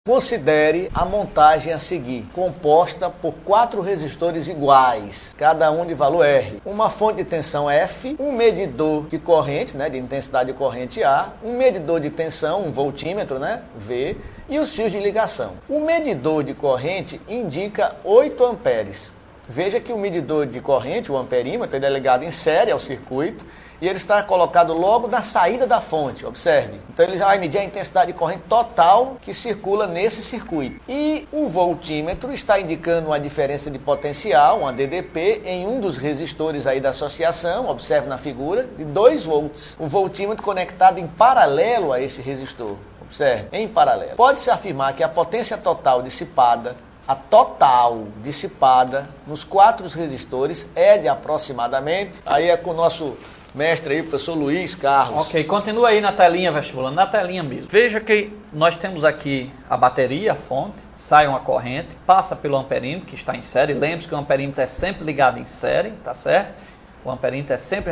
Considere a montagem a seguir, composta por 4 resistores iguais, cada um de valor R, uma fonte de tensão F, um medidor de corrente, de intensidade de corrente A, um medidor de tensão, um voltímetro, V, e os fios de ligação. O medidor de corrente indica 8 amperes. Veja que o medidor de corrente, o amperímetro, ele é ligado em série ao circuito, e ele está colocado logo na saída da fonte, observe. Então ele já vai medir a intensidade de corrente total que circula nesse circuito. E o voltímetro está indicando uma diferença de potencial, uma DDP, em um dos resistores aí da associação, observe na figura, de 2 volts. O voltímetro conectado em paralelo a esse resistor, observe, em paralelo. Pode-se afirmar que a potência total dissipada, nos 4 resistores é de aproximadamente, aí é com o nosso mestre aí, professor Luiz Carlos. Ok, continua aí na telinha, vestibulando, na telinha mesmo. Veja que nós temos aqui a bateria, a fonte, sai uma corrente, passa pelo amperímetro, que está em série. Lembre-se que o amperímetro é sempre ligado em série, tá certo? O amperímetro é sempre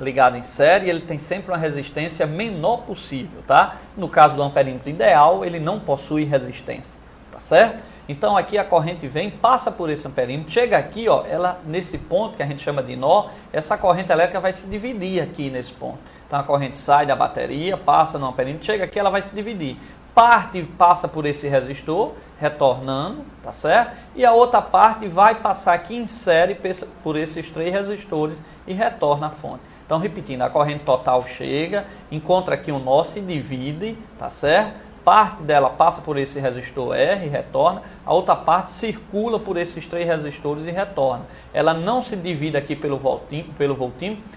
ligado em série e ele tem sempre uma resistência menor possível, tá? No caso do amperímetro ideal, ele não possui resistência, tá certo? Então aqui a corrente vem, passa por esse amperímetro, chega aqui, ó, ela nesse ponto que a gente chama de nó, essa corrente elétrica vai se dividir aqui nesse ponto. Então a corrente sai da bateria, passa no amperímetro, chega aqui, ela vai se dividir. Parte passa por esse resistor, retornando, tá certo? E a outra parte vai passar aqui em série por esses 3 resistores e retorna à fonte. Então repetindo, a corrente total chega, encontra aqui um nó, se divide, tá certo? Parte dela passa por esse resistor R e retorna, a outra parte circula por esses 3 resistores e retorna. Ela não se divide aqui pelo voltímetro,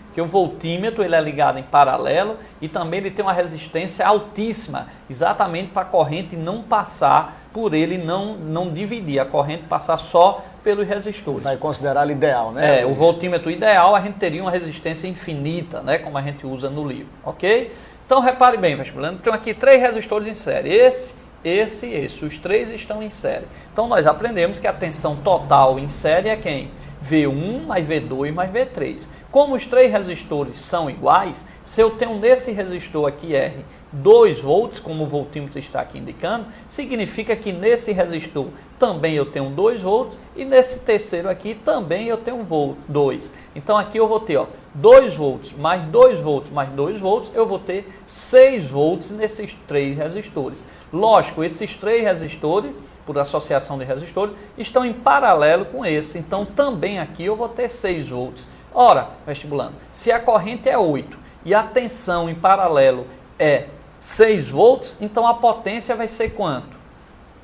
porque o voltímetro ele é ligado em paralelo e também ele tem uma resistência altíssima, exatamente para a corrente não passar por ele, não dividir, a corrente passar só pelos resistores. Vai considerar ideal, né? O voltímetro ideal a gente teria uma resistência infinita, como a gente usa no livro, ok? Então, repare bem, vestibulando, tem aqui 3 resistores em série, esse, os 3 estão em série. Então, nós aprendemos que a tensão total em série é quem? V1 mais V2 mais V3. Como os 3 resistores são iguais, se eu tenho nesse resistor aqui R 2 volts, como o voltímetro está aqui indicando, significa que nesse resistor também eu tenho 2 volts e nesse terceiro aqui também eu tenho 2. Então aqui eu vou ter 2 volts mais 2 volts mais 2 volts, eu vou ter 6 volts nesses 3 resistores. Lógico, esses 3 resistores, por associação de resistores, estão em paralelo com esse, então também aqui eu vou ter 6 volts. Ora, vestibulando, se a corrente é 8 e a tensão em paralelo é 6 volts, então a potência vai ser quanto?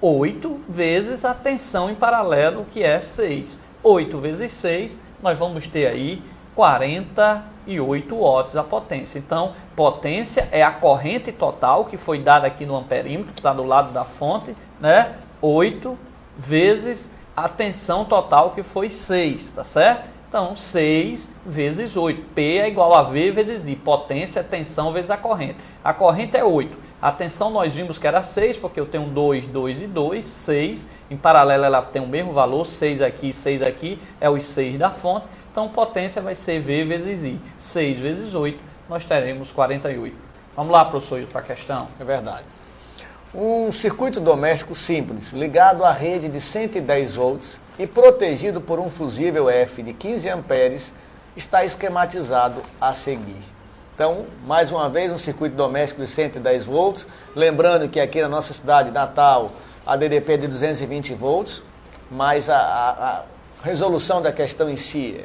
8 vezes a tensão em paralelo, que é 6. 8 vezes 6, nós vamos ter aí 48 watts a potência. Então, potência é a corrente total que foi dada aqui no amperímetro, que está do lado da fonte, 8 vezes a tensão total que foi 6, tá certo? Então, 6 vezes 8. P é igual a V vezes I. Potência é tensão vezes a corrente. A corrente é 8. A tensão nós vimos que era 6, porque eu tenho 2, 2 e 2, 6. Em paralelo ela tem o mesmo valor, 6 aqui, é os 6 da fonte. Então, potência vai ser V vezes I. 6 vezes 8, nós teremos 48. Vamos lá, professor, para a questão. É verdade. Um circuito doméstico simples, ligado à rede de 110 volts e protegido por um fusível F de 15 amperes, está esquematizado a seguir. Então, mais uma vez, um circuito doméstico de 110 volts. Lembrando que aqui na nossa cidade natal, a DDP é de 220 volts, mas a resolução da questão em si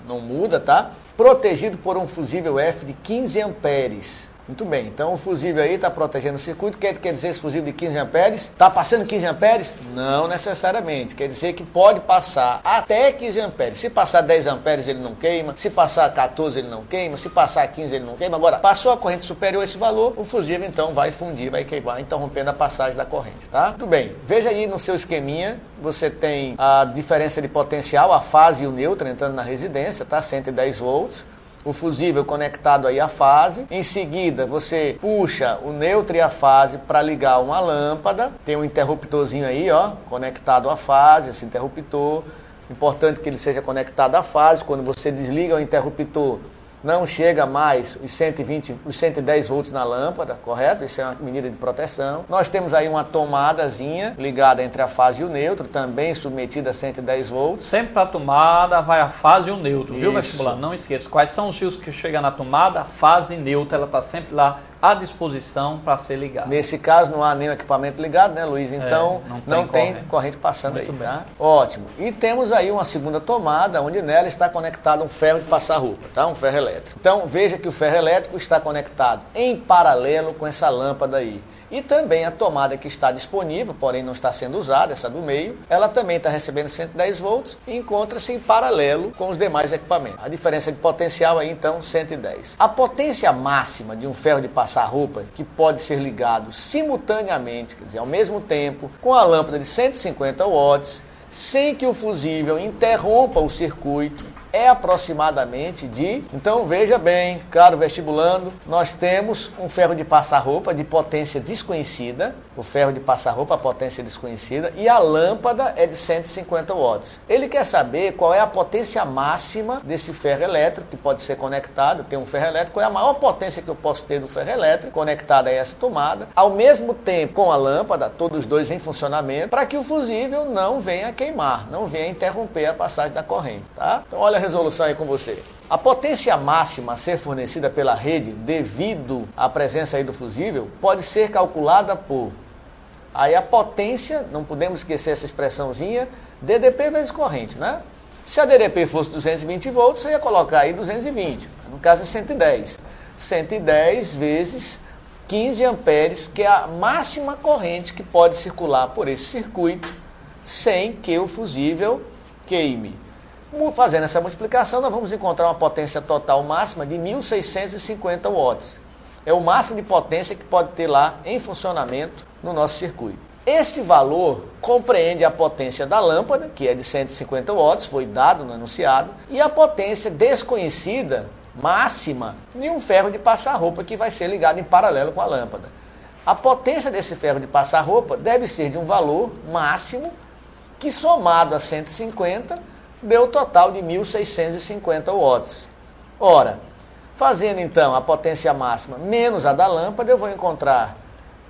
não muda, tá? Protegido por um fusível F de 15 amperes. Muito bem, então o fusível aí está protegendo o circuito. Quer dizer esse fusível de 15 amperes? Está passando 15 amperes? Não necessariamente. Quer dizer que pode passar até 15 amperes. Se passar 10 amperes ele não queima, se passar 14 ele não queima, se passar 15 ele não queima. Agora, passou a corrente superior a esse valor, o fusível então vai fundir, vai queimar, interrompendo a passagem da corrente, tá? Muito bem, veja aí no seu esqueminha, você tem a diferença de potencial, a fase e o neutro entrando na residência, tá? 110 volts. O fusível conectado aí à fase. Em seguida, você puxa o neutro e a fase para ligar uma lâmpada. Tem um interruptorzinho aí, ó, conectado à fase, esse interruptor. Importante que ele seja conectado à fase. Quando você desliga o interruptor, não chega mais os 120, os 110 volts na lâmpada, correto? Isso é uma medida de proteção. Nós temos aí uma tomadazinha ligada entre a fase e o neutro, também submetida a 110 volts. Sempre para a tomada vai a fase e o neutro, viu, Isso. vestibular? Não esqueça, quais são os fios que chegam na tomada? A fase neutra, ela está sempre lá à disposição para ser ligada. Nesse caso não há nenhum equipamento ligado, né, Luiz? Então não tem corrente passando Muito aí, bem. tá? Ótimo. E temos aí uma segunda tomada, onde nela está conectado um ferro de passar roupa, tá? Um ferro elétrico. Então veja que o ferro elétrico está conectado em paralelo com essa lâmpada aí. E também a tomada que está disponível, porém não está sendo usada, essa do meio, ela também está recebendo 110 volts e encontra-se em paralelo com os demais equipamentos. A diferença de potencial aí, então, 110. A potência máxima de um ferro de passar roupa, que pode ser ligado simultaneamente, quer dizer, ao mesmo tempo, com a lâmpada de 150 watts, sem que o fusível interrompa o circuito, é aproximadamente de... Então veja bem, caro vestibulando, nós temos um ferro de passar roupa de potência desconhecida, o ferro de passar roupa, a potência desconhecida, e a lâmpada é de 150 watts. Ele quer saber qual é a potência máxima desse ferro elétrico, que pode ser conectado, tem um ferro elétrico, qual é a maior potência que eu posso ter do ferro elétrico, conectada a essa tomada, ao mesmo tempo com a lâmpada, todos os dois em funcionamento, para que o fusível não venha queimar, não venha interromper a passagem da corrente, tá? Então olha a resolução aí com você. A potência máxima a ser fornecida pela rede devido à presença aí do fusível pode ser calculada por... Aí a potência, não podemos esquecer essa expressãozinha, DDP vezes corrente, né? Se a DDP fosse 220 volts, você ia colocar aí 220, no caso é 110. 110 vezes 15 amperes, que é a máxima corrente que pode circular por esse circuito sem que o fusível queime. Fazendo essa multiplicação, nós vamos encontrar uma potência total máxima de 1.650 watts. É o máximo de potência que pode ter lá em funcionamento no nosso circuito. Esse valor compreende a potência da lâmpada, que é de 150 watts, foi dado no enunciado, e a potência desconhecida máxima de um ferro de passar roupa que vai ser ligado em paralelo com a lâmpada. A potência desse ferro de passar roupa deve ser de um valor máximo que, somado a 150, deu total de 1.650 watts. Ora, fazendo então a potência máxima menos a da lâmpada, eu vou encontrar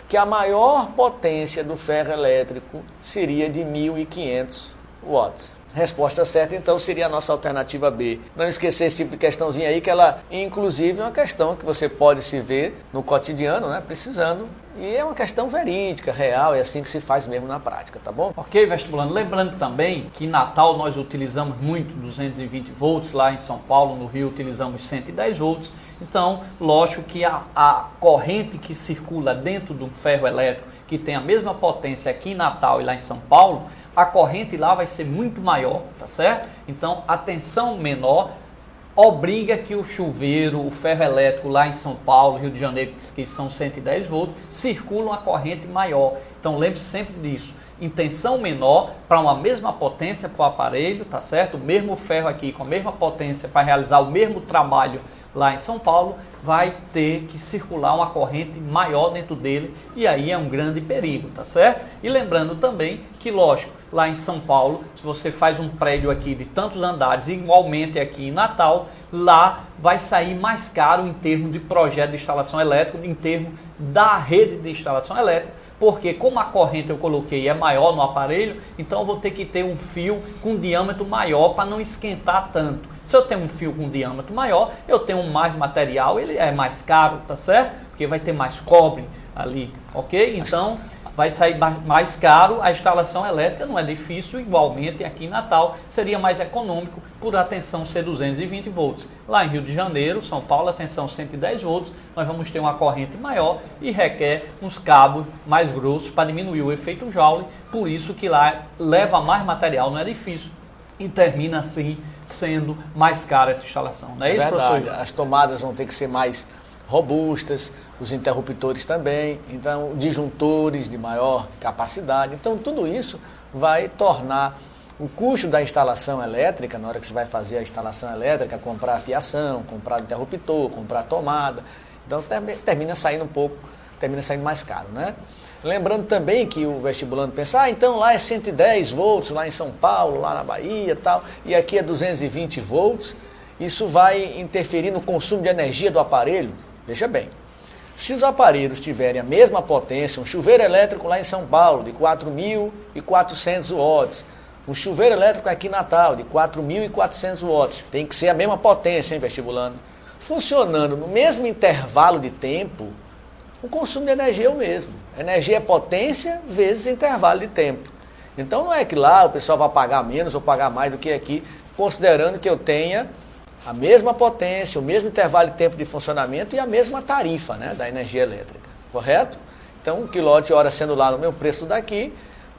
que a maior potência do ferro elétrico seria de 1.500 watts. Resposta certa, então, seria a nossa alternativa B. Não esquecer esse tipo de questãozinha aí, que ela, inclusive, é uma questão que você pode se ver no cotidiano, né, precisando. E é uma questão verídica, real, é assim que se faz mesmo na prática, tá bom? Ok, vestibulando. Lembrando também que em Natal nós utilizamos muito 220 volts, lá em São Paulo, no Rio, utilizamos 110 volts. Então, lógico que a corrente que circula dentro de um ferro elétrico, que tem a mesma potência aqui em Natal e lá em São Paulo, a corrente lá vai ser muito maior, tá certo? Então, a tensão menor obriga que o chuveiro, o ferro elétrico lá em São Paulo, Rio de Janeiro, que são 110 volts, circulam a corrente maior. Então, lembre-se sempre disso. Em tensão menor, para uma mesma potência para o aparelho, tá certo? O mesmo ferro aqui com a mesma potência para realizar o mesmo trabalho lá em São Paulo, vai ter que circular uma corrente maior dentro dele e aí é um grande perigo, tá certo? E lembrando também que, lógico, lá em São Paulo, se você faz um prédio aqui de tantos andares, igualmente aqui em Natal, lá vai sair mais caro em termos de projeto de instalação elétrica, em termos da rede de instalação elétrica, porque como a corrente eu coloquei é maior no aparelho, então eu vou ter que ter um fio com diâmetro maior para não esquentar tanto. Se eu tenho um fio com diâmetro maior, eu tenho mais material, ele é mais caro, tá certo? Porque vai ter mais cobre ali, ok? Então, vai sair mais caro a instalação elétrica, não é difícil, igualmente aqui em Natal, seria mais econômico por a tensão ser 220 volts. Lá em Rio de Janeiro, São Paulo, a tensão 110 volts, nós vamos ter uma corrente maior e requer uns cabos mais grossos para diminuir o efeito Joule, por isso que lá leva mais material no edifício e termina assim sendo mais cara essa instalação. Não é isso, verdade. Professor? As tomadas vão ter que ser mais robustas, os interruptores também, então disjuntores de maior capacidade. Então tudo isso vai tornar o custo da instalação elétrica, na hora que você vai fazer a instalação elétrica, comprar a fiação, comprar o interruptor, comprar a tomada, então termina saindo termina saindo mais caro, né? Lembrando também que o vestibulando pensa, então lá é 110 volts, lá em São Paulo, lá na Bahia e tal, e aqui é 220 volts. isso vai interferir no consumo de energia do aparelho? Veja bem, se os aparelhos tiverem a mesma potência, um chuveiro elétrico lá em São Paulo de 4.400 watts, um chuveiro elétrico aqui em Natal de 4.400 watts, tem que ser a mesma potência, hein, vestibulando? Funcionando no mesmo intervalo de tempo, o consumo de energia é o mesmo. Energia é potência vezes intervalo de tempo. Então não é que lá o pessoal vai pagar menos ou pagar mais do que aqui, considerando que eu tenha a mesma potência, o mesmo intervalo de tempo de funcionamento e a mesma tarifa, né, da energia elétrica, correto? Então, 1 kWh sendo lá no meu preço daqui,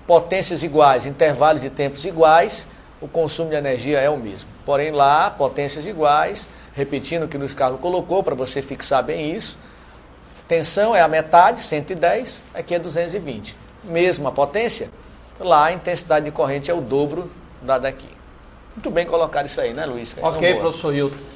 potências iguais, intervalos de tempos iguais, o consumo de energia é o mesmo. Porém lá, potências iguais, repetindo o que o Luiz Carlos colocou, para você fixar bem isso, tensão é a metade, 110, aqui é 220. Mesma potência, lá a intensidade de corrente é o dobro da daqui. Muito bem colocado isso aí, né, Luiz? Ok, professor Hilton.